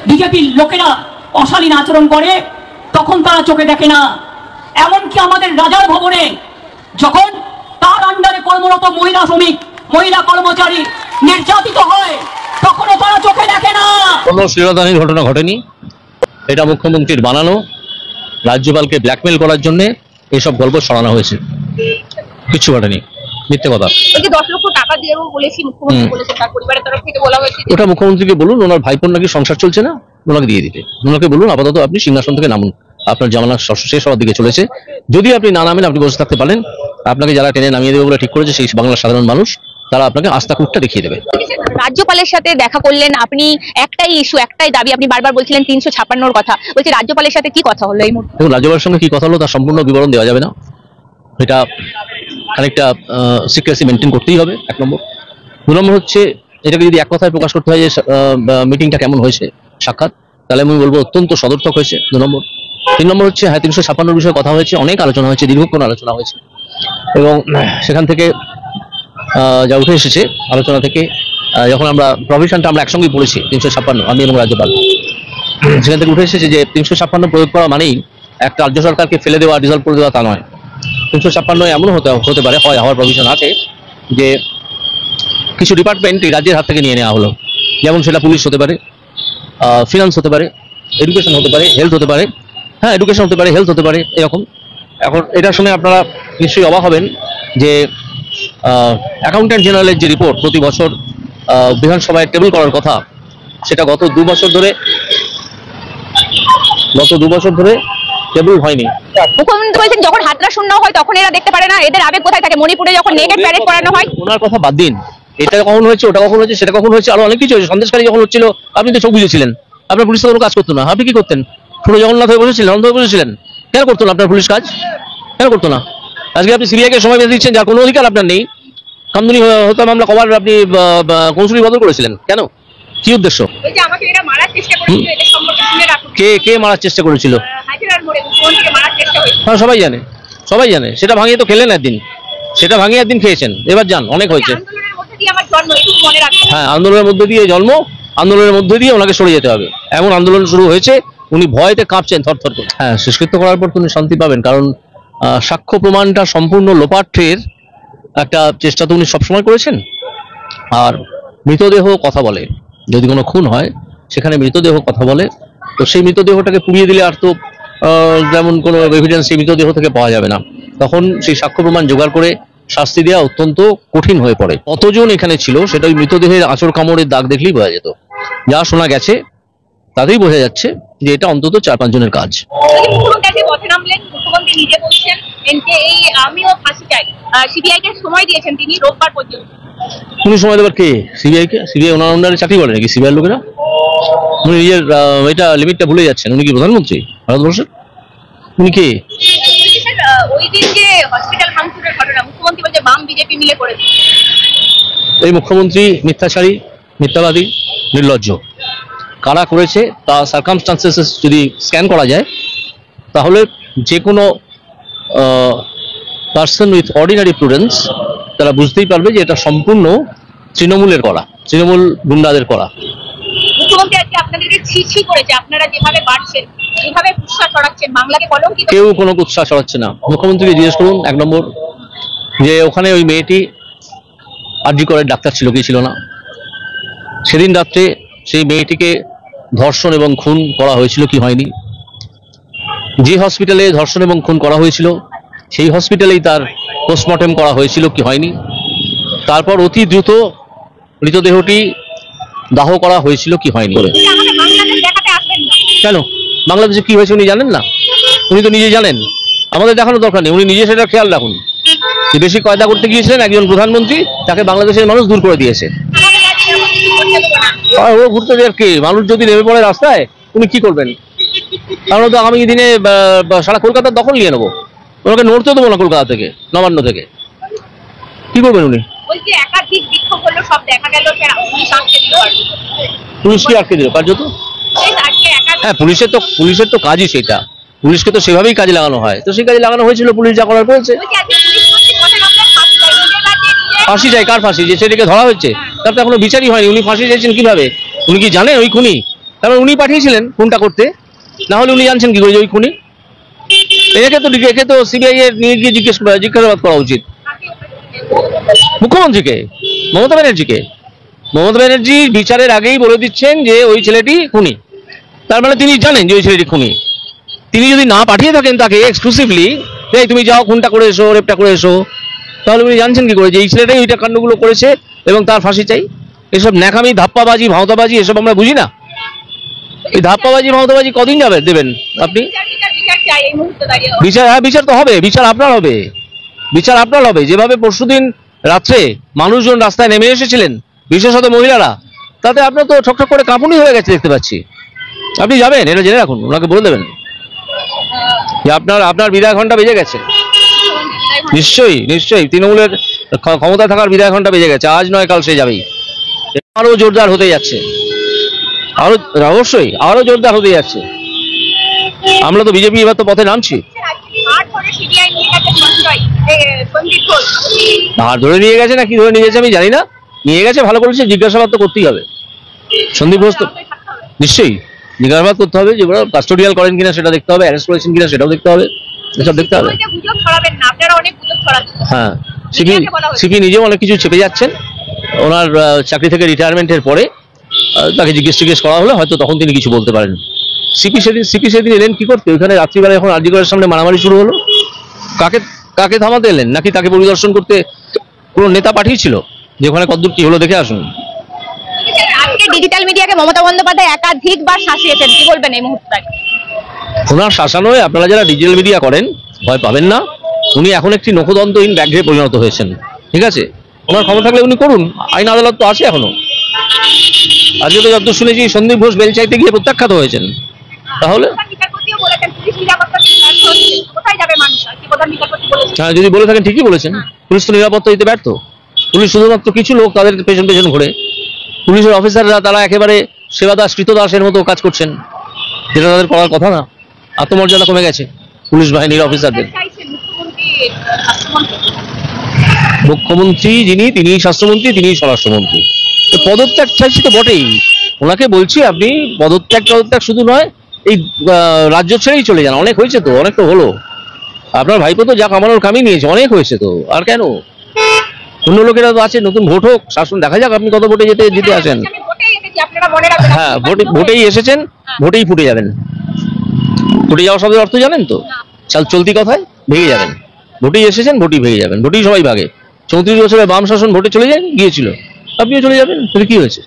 বিজেপির লোকেরা অশালীন আচরণ করে তখন তারা চোখে দেখে না। এমনকি আমাদের রাজার ভবনে যখন তার আন্ডারে কর্মরত মহিলা শ্রমিক, মহিলা কর্মচারী নির্যাতিত হয় তখনও তারা চোখে দেখে না। কোনো শিরোধানীর ঘটনা ঘটেনি, এটা মুখ্যমন্ত্রীর বানানো, রাজ্যপালকে ব্ল্যাকমেল করার জন্য এসব গল্প ছড়ানো হয়েছে। কিছু ঘটেনি, মিথ্যে কথা। ওটা মুখ্যমন্ত্রীকে বলুন, ওনার ভাইপোর নাকি সংসার চলছে না, ওনাকে দিয়ে দিতে। ওনাকে বলুন আপাতত আপনি সিংহাসন থেকে নামুন, আপনার জামানা শেষ হওয়ার দিকে চলেছে। যদি আপনি না নামেন আপনি বসে থাকতে পারেন, আপনাকে যারা টেনে নামিয়ে দেবে বলে ঠিক করেছে সেই বাংলার সাধারণ মানুষ, তারা আপনাকে আস্থা কূপটা দেখিয়ে দেবে। রাজ্যপালের সাথে দেখা করলেন আপনি, একটাই ইস্যু, একটাই দাবি, আপনি বারবার বলছিলেন 356 কথা। বলছি রাজ্যপালের সাথে কি কথা হলো এই মুহূর্তে? এবং রাজ্যপালের সঙ্গে কি কথা হলো তার সম্পূর্ণ বিবরণ দেওয়া যাবে না, এটা খানিকটা সিক্রেসি মেনটেন করতেই হবে, 1 নম্বর। 2 নম্বর হচ্ছে এটাকে যদি এক কথায় প্রকাশ করতে হয় যে মিটিংটা কেমন হয়েছে, সাক্ষাৎ, তাহলে আমি বলবো অত্যন্ত সদর্থক হয়েছে। 2 নম্বর। 3 নম্বর হচ্ছে হ্যাঁ 356 বিষয়ে কথা হয়েছে, অনেক আলোচনা হয়েছে, দীর্ঘক্ষণ আলোচনা হয়েছে, এবং সেখান থেকে যা উঠে এসেছে আলোচনা থেকে, যখন আমরা প্রভিশনটা আমরা একসঙ্গেই পড়েছি 356, আমি এবং রাজ্যপাল, সেখান থেকে উঠে এসেছে যে 356 প্রয়োগ করা মানেই একটা রাজ্য সরকারকে ফেলে দেওয়া, ডিজলভ করে দেওয়া তা নয়। 356 এমন হতে পারে, হয় হওয়ার প্রভিশন আছে যে কিছু ডিপার্টমেন্ট এই রাজ্যের হাত থেকে নিয়ে নেওয়া হলো, যেমন সেটা পুলিশ হতে পারে, ফিনান্স হতে পারে, এডুকেশন হতে পারে, হেলথ হতে পারে, হ্যাঁ এডুকেশন হতে পারে, হেলথ হতে পারে, এরকম। এখন এটা শুনে আপনারা নিশ্চয়ই অবাক হবেন যে অ্যাকাউন্ট্যান্ট জেনারেলের যে রিপোর্ট প্রতি বছর বিধানসভায় টেবিল করার কথা, সেটা গত 2 বছর ধরে টেবিল হয়নি। মুখ্যমন্ত্রী বলছেন যখন হাতরা শূন্য হয় তখন এরা দেখতে পারে না, এদের আবেগ কোথায় থাকে? মণিপুরে যখন নেকেড প্যারেড করানো হয়, ওনার কথা বাদ দিন, এটা কখন হয়েছে, ওটা কখন হয়েছে, সেটা কখন হয়েছে, আরো অনেক কিছু হয়েছে। সন্দেশকারী যখন হচ্ছিল আপনি তো চোখ বুঝেছিলেন, আপনার পুলিশ তো কোনো কাজ করতো না, আপনি কি করতেন? ছোট জগন্নাথ হয়ে বসেছিলেন, অন্ধ হয়ে বসেছিলেন, কেন করতো না আপনার পুলিশ কাজ? কেন করতো না? আজকে আপনি সিবিআইকে সময় বেঁধে দিচ্ছেন, যার কোনো অধিকার আপনার নেই। কামদুনি হত্যা মামলা কবার আপনি কৌশলী বদল করেছিলেন, কেন? কি উদ্দেশ্য? কে মারার চেষ্টা করেছিল? হ্যাঁ সবাই জানে, সেটা ভাঙিয়ে তো খেলেন একদিন, সেটা ভাঙিয়ে একদিন খেয়েছেন, এবার যান, অনেক হয়েছে। হ্যাঁ আন্দোলনের মধ্যে দিয়ে জন্ম, আন্দোলনের মধ্যে দিয়ে ওনাকে সরে যেতে হবে, এমন আন্দোলন শুরু হয়েছে, উনি ভয়তে কাঁপছেন থরথর করে। হ্যাঁ শেষকৃত্য করার পর উনি শান্তি পাবেন, কারণ সাক্ষ্য প্রমাণটা সম্পূর্ণ লোপাটের একটা চেষ্টা তো উনি সবসময় করেছেন। আর মৃতদেহ কথা বলে, যদি কোনো খুন হয় সেখানে মৃতদেহ কথা বলে, তো সেই মৃতদেহটাকে পুড়িয়ে দিলে আর তো যেমন কোনো এভিডেন্স সেই মৃতদেহ থেকে পাওয়া যাবে না, তখন সেই সাক্ষ্য প্রমাণ জোগাড় করে শাস্তি দেওয়া অত্যন্ত কঠিন হয়ে পড়ে। কতজন এখানে ছিল সেটা ওই মৃতদেহের আঁচড় কামড়ের দাগ দেখলেই বোঝা যেত। যা শোনা গেছে তাতেই বোঝা যাচ্ছে যে এটা অন্তত 4-5 জনের কাজ। উনি সময় দেবার কে? সিবিআইকে? সিবিআই ওনার আন্ডারে চাকরি করে নাকি সিবিআই লোকেরা? উনি নিজের এটা লিমিটটা ভুলে যাচ্ছেন। উনি কি প্রধানমন্ত্রী ভারতবর্ষের? উনি কে? এই মুখ্যমন্ত্রী মিথ্যাচারী, মিথ্যাবাদী, নির্লজ্জ। কারা করেছে তা সার্কামস্টান্সেস যদি স্ক্যান করা যায় তাহলে যে কোনো পার্সন উইথ অর্ডিনারি প্রুডেন্স তারা বুঝতেই পারবে যে এটা সম্পূর্ণ তৃণমূলের করা, তৃণমূল গুন্ডাদের করা। কেউ কোনো কুৎসা ছড়াচ্ছে না। মুখ্যমন্ত্রীকে জিজ্ঞেস করুন 1 নম্বর যে ওখানে ওই মেয়েটি আরজি করের ডাক্তার ছিল কি ছিল না? সেদিন রাত্রে সেই মেয়েটিকে ধর্ষণ এবং খুন করা হয়েছিল কি হয়নি? যে হসপিটালে ধর্ষণ এবং খুন করা হয়েছিল সেই হসপিটালেই তার পোস্টমর্টেম করা হয়েছিল কি হয়নি? তারপর অতি দ্রুত মৃতদেহটি দাহ করা হয়েছিল কি হয়নি? কেন বাংলাদেশে কি হয়েছে উনি জানেন না? উনি তো নিজে জানেন, আমাদের দেখানোর দরকার নেই, উনি নিজে সেটা খেয়াল রাখুন। বেশি কয়দা করতে গিয়েছিলেন একজন প্রধানমন্ত্রী, তাকে বাংলাদেশের মানুষ দূর করে দিয়েছে। ও ঘুরতে দেওয়ার কে? মানুষ যদি নেমে পড়ে রাস্তায় উনি কি করবেন? কারণ তো আগামী দিনে সারা কলকাতার দখল নিয়ে নেবো, ওনাকে নড়তে দেবো না কলকাতা থেকে, নবান্ন থেকে। কি করবেন উনি? পুলিশ কি আটকে দিল কার্যত? হ্যাঁ পুলিশের তো কাজই সেটা, পুলিশকে তো সেভাবেই কাজে লাগানো হয়, তো সেই কাজে লাগানো হয়েছিল, পুলিশ যা করার করেছে। ফাঁসি চাই? কার ফাঁসি? যে সেটাকে ধরা হয়েছে তার তো এখনো বিচারই হয়নি, উনি ফাঁসি চাইছেন কিভাবে? উনি কি জানেন ওই খুনি? তারপর উনি পাঠিয়েছিলেন খুনটা করতে, না হলে উনি জানছেন কি করে যে ওই খুনি? একে তো সিবিআই এর নিয়ে গিয়ে জিজ্ঞাসাবাদ করা উচিত। মুখ্যমন্ত্রীকে, মমতা ব্যানার্জিকে। মমতা ব্যানার্জি বিচারের আগেই বলে দিচ্ছেন যে ওই ছেলেটি খুনি, তার মানে তিনি জানেন যে ওই ছেলেটি খুনি। তিনি যদি না পাঠিয়ে থাকেন তাকে এক্সক্লুসিভলি, এই তুমি যাও খুনটা করে এসো, রেপটা করে এসো, তাহলে উনি জানছেন কি করে যে এই ছেলেটাই ওইটা কাণ্ডগুলো করেছে এবং তার ফাঁসি চাই? এসব ন্যাকামি, ধাপ্পাবাজি, ভাওতাবাজি এসব আমরা বুঝি না। এই ধাপ্পাবাজি ভাওতাবাজি কদিন যাবে দেবেন আপনি? বিচার, হ্যাঁ বিচার তো হবে, বিচার আপনার হবে, বিচার আপনার হবে। যেভাবে পরশুদিন রাত্রে মানুষজন রাস্তায় নেমে এসেছিলেন, বিশেষত মহিলারা, তাতে আপনার তো ঠকঠক করে কাঁপুনি হয়ে গেছে দেখতে পাচ্ছি। আপনি যাবেন, এটা জেনে রাখুন, ওনাকে বলে দেবেন যে আপনার বিদায় ঘন্টা বেজে গেছে। নিশ্চয়ই নিশ্চয়ই তৃণমূলের ক্ষমতা থাকার বিদায় ঘন্টা বেজে গেছে, আজ নয় কাল সে যাবেই। আরো জোরদার হতে যাচ্ছে, আরো অবশ্যই আরো জোরদার হতে যাচ্ছে। আমরা তো বিজেপি এবার তো পথে নামছি। ধার ধরে নিয়ে গেছে না কি ধরে নিয়ে গেছে আমি জানি না, নিয়ে গেছে ভালো করেছে, জিজ্ঞাসাবাদ তো করতেই হবে। সন্দীপ ঘোষ তো নিশ্চয়ই জিজ্ঞাসাবাদ করতে হবে, যে কাস্টোডিয়াল করেন কিনা সেটা দেখতে হবে, অ্যারেস্ট করেছেন কিনা সেটাও দেখতে হবে, এসব দেখতে হবে। হ্যাঁ, সিপি নিজেও অনেক কিছু চেপে যাচ্ছেন। ওনার চাকরি থেকে রিটায়ারমেন্টের পরে তাকে জিজ্ঞেস করা হলে হয়তো তখন তিনি কিছু বলতে পারেন। সিপি সেদিন এলেন কি করতে? ওইখানে রাত্রিবেলা এখন আরজিকরের সামনে মারামারি শুরু হলো, কাকে থামাতে এলেন? নাকি তাকে পরিদর্শন করতে কোনো নেতা পাঠিয়েছিল যে ওখানে কতদূর কি হলো দেখে আসুন? ডিজিটাল মিডিয়াকে মমতা বন্দ্যোপাধ্যায় একাধিকবার শাসিয়েছেন, কি বলবেন এই মুহূর্তে? ওনার শাসানোয় আপনারা যারা ডিজিটাল মিডিয়া করেন ভয় পাবেন না। উনি এখন একটি নখদন্তহীন ব্যাঘ্রে পরিণত হয়েছেন, ঠিক আছে? ওনার ক্ষমতা থাকলে উনি করুন, আইন আদালত তো আছে এখনো। আজকে তো যত শুনেছি সন্দীপ ঘোষ বেল চাইতে গিয়ে প্রত্যাখ্যাত হয়েছেন, তাহলে হ্যাঁ যদি বলে থাকেন ঠিকই বলেছেন। পুলিশ তো নিরাপত্তা দিতে ব্যর্থ। পুলিশ শুধুমাত্র কিছু লোক তাদের পেছন পেছন ঘুরে, পুলিশের অফিসাররা তারা একেবারে সেবাদাস কৃতদাসের মতো কাজ করছেন, যেটা তাদের করার কথা না। আত্মমর্যাদা কমে গেছে পুলিশ বাহিনীর অফিসারদের। মুখ্যমন্ত্রী যিনি, তিনি স্বাস্থ্যমন্ত্রী, তিনি স্বরাষ্ট্রমন্ত্রী, পদত্যাগ চাইছি তো বটেই। ওনাকে বলছি আপনি পদত্যাগ শুধু নয়, এই রাজ্য ছেড়েই চলে যান, অনেক হয়েছে তো, অনেক তো হলো। আপনার ভাইপো তো যা কামানোর কামই নিয়েছে, অনেক হয়েছে তো, আর কেন? অন্য লোকেরা তো আছে, নতুন ভোট হোক, শাসন দেখা যাক আপনি কত ভোটে জিতে আসেন। হ্যাঁ ভোটেই এসেছেন, ভোটেই ফুটে যাবেন। ফুটে যাওয়া শব্দের অর্থ জানেন তো? চলতি কথায় ভেঙে যাবেন। ভোটেই এসেছেন, ভোটেই ভেঙে যাবেন, ভোটেই সবাই ভাগে। 34 বছরে বাম শাসন ভোটে চলে গিয়েছিল, আপনিও চলে যাবেন, কি হয়েছে?